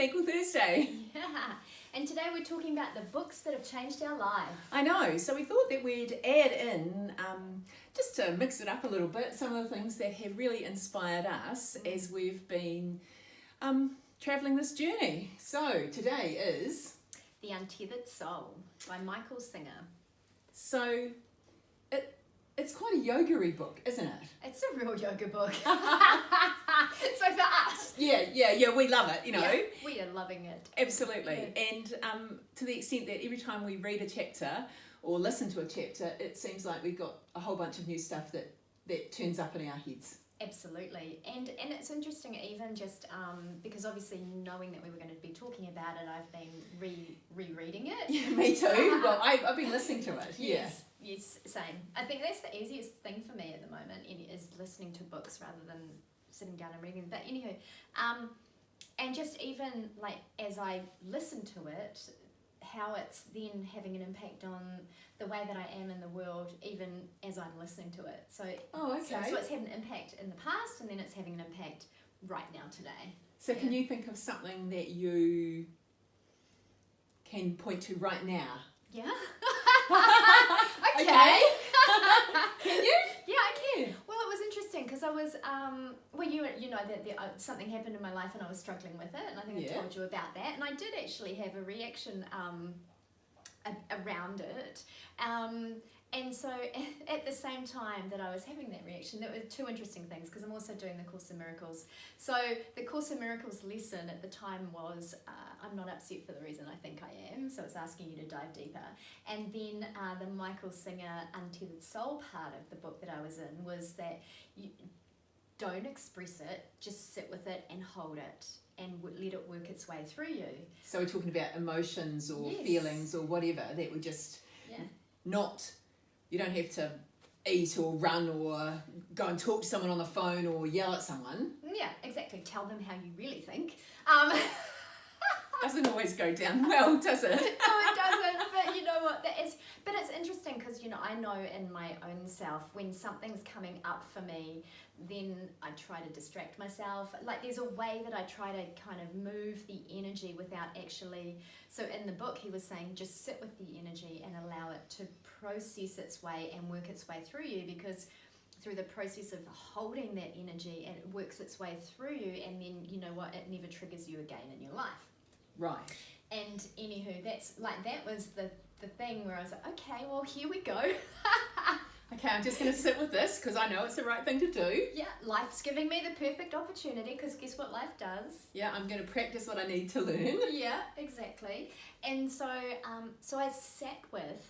Thankful Thursday. Yeah, and today we're talking about the books that have changed our lives. I know, so we thought that we'd add in, just to mix it up a little bit, some of the things that have really inspired us as we've been travelling this journey. So today is... The Untethered Soul by Michael Singer. So it's quite a yoga-y book, isn't it? It's a real yoga book. So for us. Yeah, we love it, you know. Yeah, we are loving it. Absolutely. Yeah. And to the extent that every time we read a chapter or listen to a chapter, it seems like we've got a whole bunch of new stuff that turns up in our heads. Absolutely. And it's interesting even just because obviously knowing that we were going to be talking about it, I've been rereading it. Yeah, me too. Well, I've been listening to it. Yeah. Yes, same. I think that's the easiest thing for me at the moment is listening to books rather than sitting down and reading them. But anywho, and just even like as I listen to it, how it's then having an impact on the way that I am in the world, even as I'm listening to it. So, oh, okay. So it's had an impact in the past, and then it's having an impact right now today. So can you think of something that you can point to right now? Yeah. Okay. Can you? Yeah, I can. Well, it was interesting because I was, you know that something happened in my life and I was struggling with it, and I think I told you about that, and I did actually have a reaction around it. And so at the same time that I was having that reaction, there were two interesting things because I'm also doing the Course in Miracles. So the Course in Miracles lesson at the time was, I'm not upset for the reason I think I am, so it's asking you to dive deeper. And then the Michael Singer Untethered Soul part of the book that I was in was that you don't express it, just sit with it and hold it and let it work its way through you. So we're talking about emotions or feelings or whatever that were just not... You don't have to eat or run or go and talk to someone on the phone or yell at someone. Yeah, exactly. Tell them how you really think. Doesn't always go down well, does it? No, it doesn't. But you know what? But it's interesting because, you know, I know in my own self when something's coming up for me, then I try to distract myself. Like there's a way that I try to kind of move the energy without actually... So in the book he was saying just sit with the energy and allow it to process its way and work its way through you, because through the process of holding that energy and it works its way through you, and then you know what, it never triggers you again in your life. Right. And anywho, that's like, that was the thing where I was like, okay, well here we go. Okay, I'm just going to sit with this because I know it's the right thing to do. Yeah, life's giving me the perfect opportunity because guess what life does? Yeah, I'm going to practice what I need to learn. Yeah, exactly. And so so I sat with,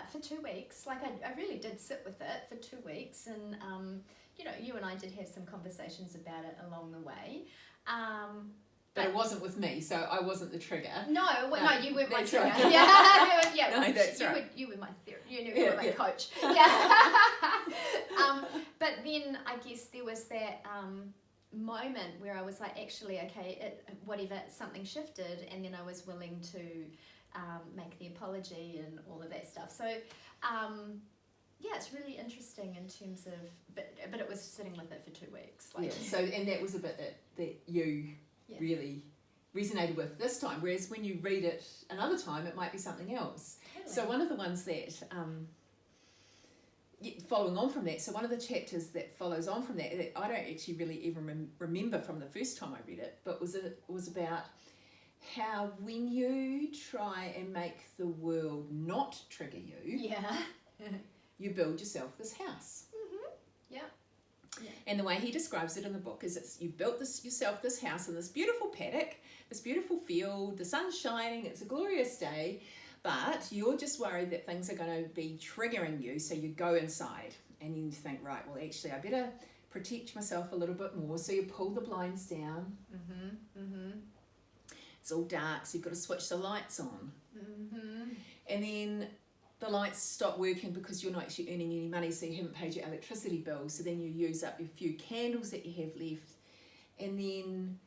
for 2 weeks, like I really did sit with it for 2 weeks, and you know, you and I did have some conversations about it along the way. But it wasn't with me, so I wasn't the trigger. No, you weren't my trigger. Right. Yeah, no, that's right. You were my therapist. You were my coach. Yeah. But then I guess there was that moment where I was like, actually, okay, whatever, something shifted, and then I was willing to make the apology and all of that stuff. So, yeah, it's really interesting in terms of, but it was sitting with it for 2 weeks. Like, yeah. So, and that was a bit that you really resonated with this time, whereas when you read it another time, it might be something else. Totally. So one of the ones that, following on from that, so one of the chapters that follows on from that I don't actually really even remember from the first time I read it, but was about how when you try and make the world not trigger you, you build yourself this house. Mm-hmm. Yeah. And the way he describes it in the book is you've built yourself this house in this beautiful paddock, this beautiful field, the sun's shining, it's a glorious day, but you're just worried that things are going to be triggering you, so you go inside and you think, right, well actually I better protect myself a little bit more, so you pull the blinds down. It's all dark, so you've got to switch the lights on. And then the lights stop working because you're not actually earning any money, so you haven't paid your electricity bill, so then you use up your few candles that you have left, and then,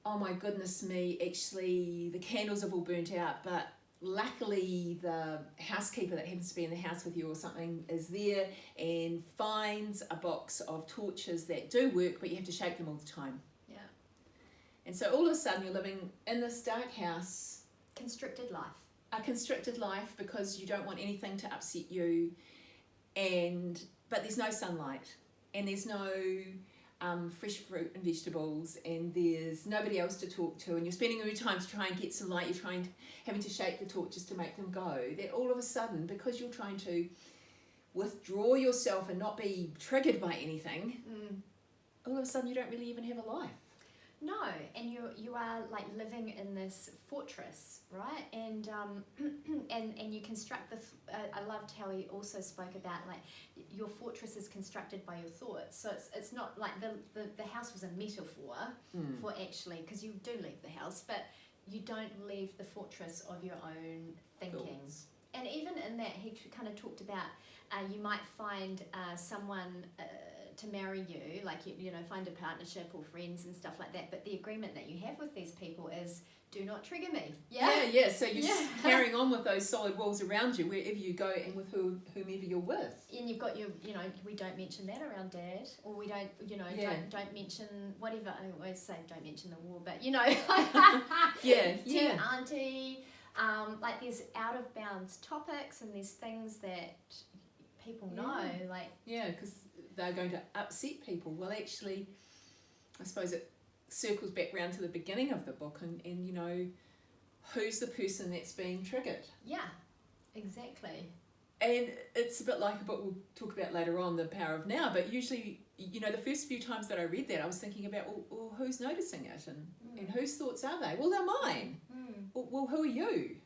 oh my goodness me, actually the candles have all burnt out, but luckily the housekeeper that happens to be in the house with you or something is there and finds a box of torches that do work, but you have to shake them all the time. And so all of a sudden you're living in this dark house, Constricted life. a constricted life, because you don't want anything to upset you, but there's no sunlight, and there's no fresh fruit and vegetables, and there's nobody else to talk to, and you're spending all your time to try and get some light, you're having to shake the torches to make them go. That all of a sudden, because you're trying to withdraw yourself and not be triggered by anything, all of a sudden you don't really even have a life. No, and you are like living in this fortress, right? And and you construct the. I loved how he also spoke about like your fortress is constructed by your thoughts. So it's not like the house was a metaphor for actually, because you do leave the house, but you don't leave the fortress of your own thinking. Thoughts. And even in that, he kind of talked about you might find someone to marry you, like you know, find a partnership or friends and stuff like that. But the agreement that you have with these people is, do not trigger me. Yeah. So you're carrying on with those solid walls around you wherever you go and with whomever you're with. And you've got your, you know, we don't mention that around Dad, or we don't, you know, don't mention whatever. I always say don't mention the war, but you know, to Auntie. Like there's out of bounds topics and there's things that people know, because they're going to upset people. Well, actually, I suppose it circles back round to the beginning of the book, and you know, who's the person that's being triggered? Yeah, exactly. And it's a bit like a book we'll talk about later on, The Power of Now, but usually, you know, the first few times that I read that, I was thinking about, well who's noticing it, and whose thoughts are they? Well, they're mine. Well, who are you?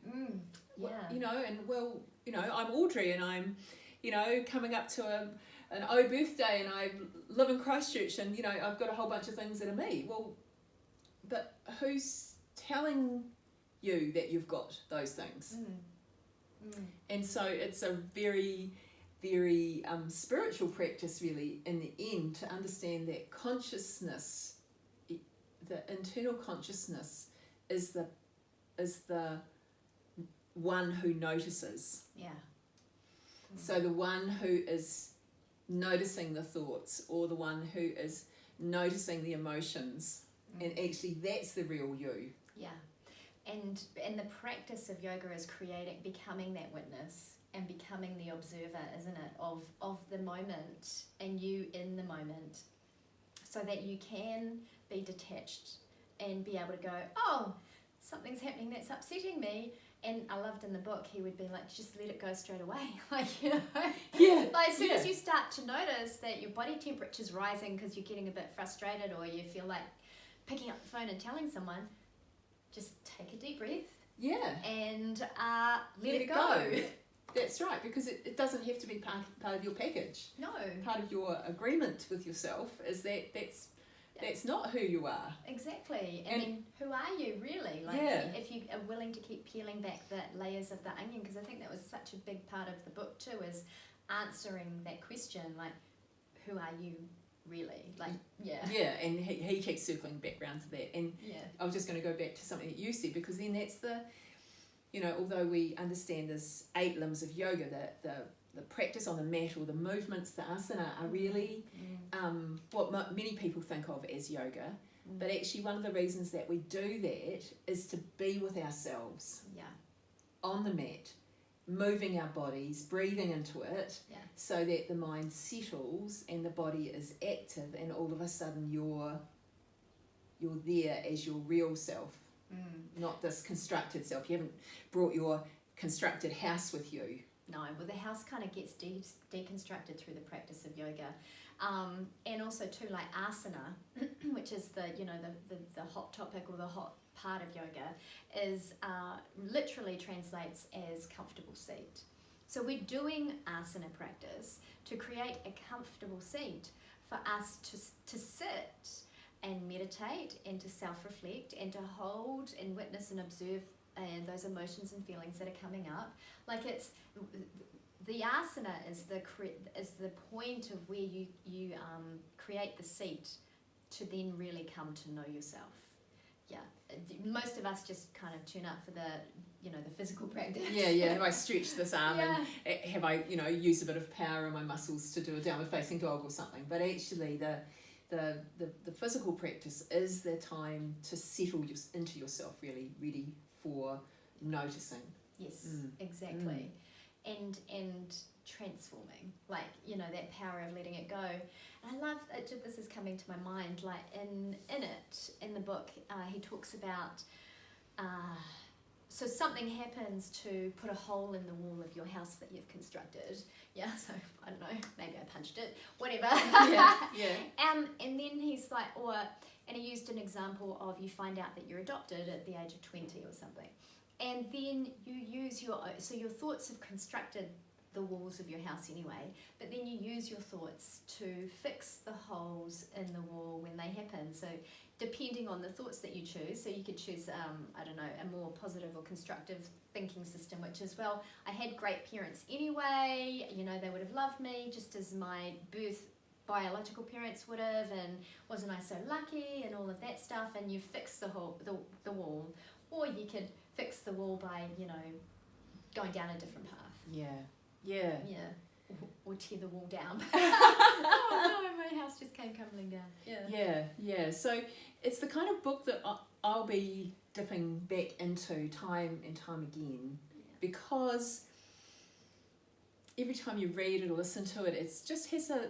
Well, you know, and well, you know, I'm Audrey, and I'm, you know, coming up to an birthday, and I live in Christchurch, and you know, I've got a whole bunch of things that are me. Well, but who's telling you that you've got those things? And so it's a very, very spiritual practice, really, in the end, to understand that consciousness, the internal consciousness, is the one who notices. Yeah. So the one who is noticing the thoughts, or the one who is noticing the emotions, and actually that's the real you. Yeah. And the practice of yoga is becoming that witness and becoming the observer, isn't it, of the moment, and you in the moment, so that you can be detached and be able to go, oh, something's happening that's upsetting me. And I loved in the book, he would be like, just let it go straight away. Like, you know, like as soon as you start to notice that your body temperature's rising because you're getting a bit frustrated, or you feel like picking up the phone and telling someone, just take a deep breath. Yeah. And let it go. That's right, because it doesn't have to be part of your package. No. Part of your agreement with yourself is that's not who you are. Exactly. And then who are you really? Like if you are willing to keep peeling back the layers of the onion, because I think that was such a big part of the book too, is answering that question, like, who are you really? Like, and he keeps circling back round to that. And I was just going to go back to something that you said, because then that's the, you know, although we understand there's 8 limbs of yoga, the practice on the mat, or the movements, the asana, are really what many people think of as yoga. But actually one of the reasons that we do that is to be with ourselves on the mat, moving our bodies, breathing into it, so that the mind settles and the body is active, and all of a sudden you're there as your real self, not this constructed self. You haven't brought your constructed house with you. No, well, the house kind of gets deconstructed through the practice of yoga, and also too, like asana, which is the hot topic, or the hot part of yoga, is literally translates as comfortable seat. So we're doing asana practice to create a comfortable seat for us to sit and meditate, and to self-reflect, and to hold and witness and observe those emotions and feelings that are coming up. Like, it's the asana is the point of where you create the seat to then really come to know yourself. Yeah, most of us just kind of tune up for the physical practice. Have I stretched this arm, and have I used a bit of power in my muscles to do a downward facing dog or something? But actually the physical practice is the time to settle into yourself, really ready for noticing. Yes, exactly. And transforming, like, you know, that power of letting it go. And I love it, this is coming to my mind, like in the book, he talks about so something happens to put a hole in the wall of your house that you've constructed. Yeah, so I don't know, maybe I punched it, whatever. Yeah. And then he's like, and he used an example of, you find out that you're adopted at the age of 20 or something. And then you use your thoughts have constructed the walls of your house anyway, but then you use your thoughts to fix the holes in the wall when they happen. So depending on the thoughts that you choose, so you could choose, I don't know, a more positive or constructive thinking system, which is, well, I had great parents anyway, you know, they would have loved me just as my biological parents would have, and wasn't I so lucky, and all of that stuff, and you fix the wall. Or you could fix the wall by, you know, going down a different path. Yeah. Or tear the wall down. Oh no, my house just came crumbling down. Yeah. So it's the kind of book that I'll be dipping back into time and time again, because every time you read it or listen to it, it just has a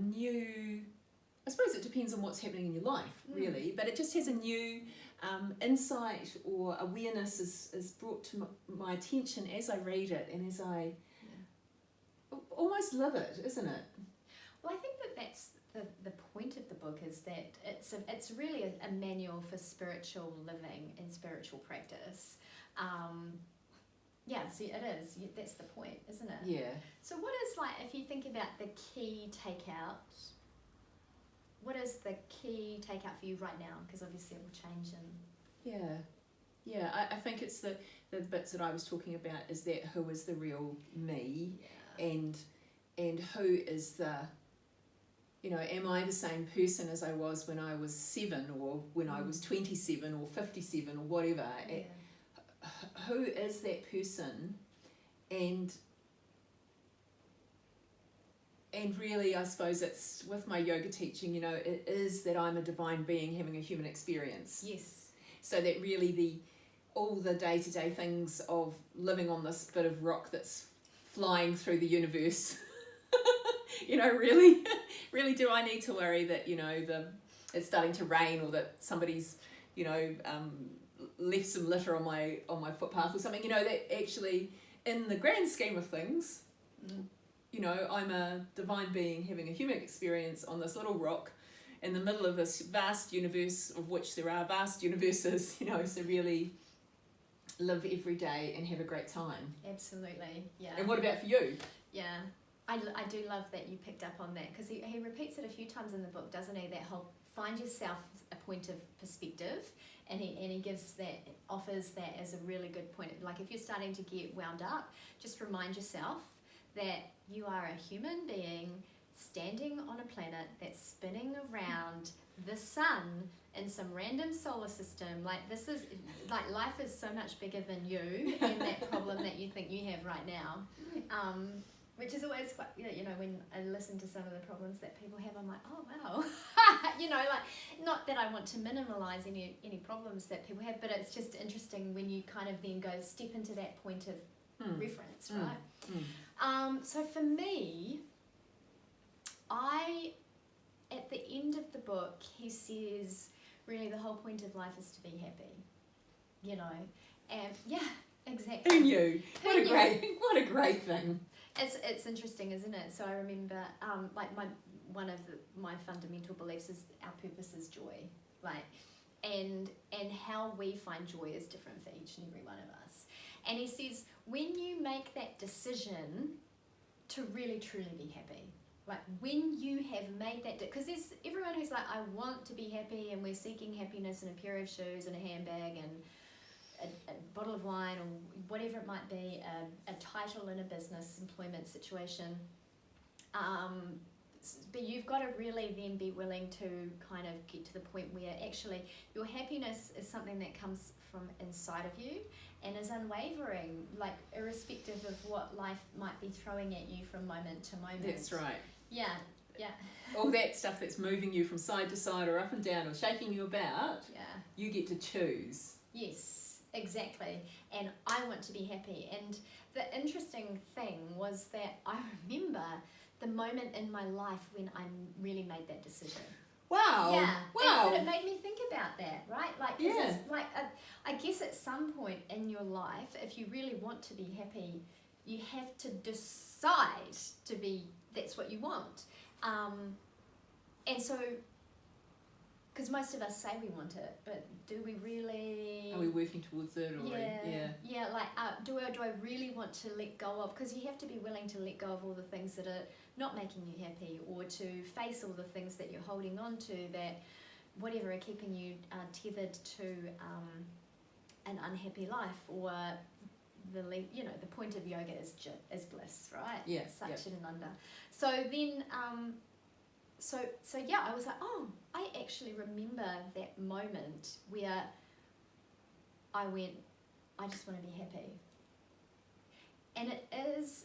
new, I suppose it depends on what's happening in your life, really, but it just has a new insight or awareness is brought to my attention as I read it, and as I almost live it, isn't it? Well, I think that's the point of the book, is that it's really a manual for spiritual living and spiritual practice. So it is. That's the point, isn't it? Yeah. So what is, like, if you think about the key takeout, what is the key takeout for you right now? Because obviously it will change. I think it's the bits that I was talking about, is that who is the real me, and who is the, you know, am I the same person as I was when I was 7, or when I was 27 or 57 or whatever? Who is that person? And really, I suppose it's with my yoga teaching, you know, it is that I'm a divine being having a human experience. Yes. So that really all the day-to-day things of living on this bit of rock that's flying through the universe, you know, really do I need to worry that, you know, it's starting to rain, or that somebody's, you know, left some litter on my footpath or something, you know, that actually in the grand scheme of things, you know, I'm a divine being having a human experience on this little rock in the middle of this vast universe, of which there are vast universes, you know, so really live every day and have a great time. Absolutely, yeah. And what about for you? Yeah, I do love that you picked up on that, because he repeats it a few times in the book, doesn't he? That whole find yourself a point of perspective, and he offers that as a really good point. Like, if you're starting to get wound up, just remind yourself that you are a human being standing on a planet that's spinning around the sun in some random solar system. Like, this is, like, life is so much bigger than you and that problem that you think you have right now. Which is always quite, you know, when I listen to some of the problems that people have, I'm like, oh wow. You know, like, not that I want to minimalize any problems that people have, but it's just interesting when you kind of then go step into that point of reference, right? So for me, at the end of the book, he says, really the whole point of life is to be happy, you know, and yeah, exactly. Who knew? What a great thing. It's interesting, isn't it? So I remember, like, one of my fundamental beliefs is our purpose is joy, like, and how we find joy is different for each and every one of us. And he says, when you make that decision to really truly be happy, like, when you have made that, because there's everyone who's like, I want to be happy, and we're seeking happiness in a pair of shoes and a handbag and a bottle of wine, or whatever it might be, a title in a business employment situation. But you've got to really then be willing to kind of get to the point where actually your happiness is something that comes from inside of you and is unwavering, like, irrespective of what life might be throwing at you from moment to moment. That's right. Yeah. Yeah. all that stuff that's moving you from side to side or up and down or shaking you about, you get to choose. Yes, exactly. And I want to be happy. And the interesting thing was that I remember the moment in my life when I really made that decision. Wow. Yeah. Wow. But it made me think about that, right? Like, it's like I guess at some point in your life, if you really want to be happy, you have to decide to be, that's what you want. And so, because most of us say we want it, but do we really? Are we working towards it? Or Like, do I really want to let go of? Because you have to be willing to let go of all the things that are not making you happy, or to face all the things that you're holding on to that, whatever, are keeping you tethered to an unhappy life, or the point of yoga is bliss, right? Yeah. Satchitananda. So then, so I was like, oh, I actually remember that moment where I went, I just want to be happy. And it is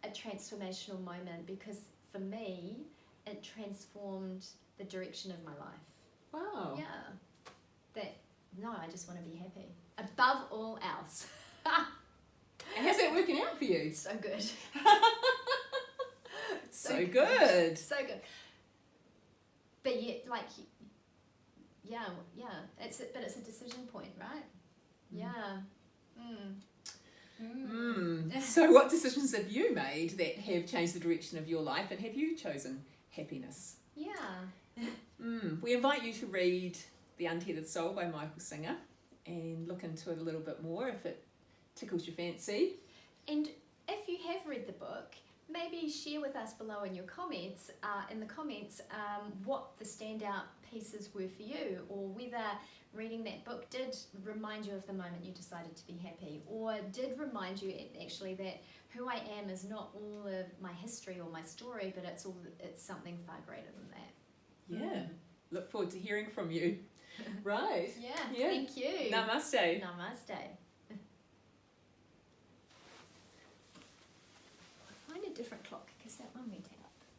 a transformational moment, because for me, it transformed the direction of my life. Wow. Yeah. I just want to be happy. Above all else. And how's that working out for you? So good. So good. So good. But yet, like, it's a decision point, right? Yeah. So what decisions have you made that have changed the direction of your life, and have you chosen happiness? Yeah. We invite you to read The Untethered Soul by Michael Singer and look into it a little bit more if it tickles your fancy. And if you have read the book, maybe share with us below in your comments, what the standout pieces were for you, or whether reading that book did remind you of the moment you decided to be happy, or did remind you actually that who I am is not all of my history or my story, but it's something far greater than that. Yeah. Look forward to hearing from you. Right. Yeah. Thank you. Namaste. Namaste. Find a different clock, because that one went out.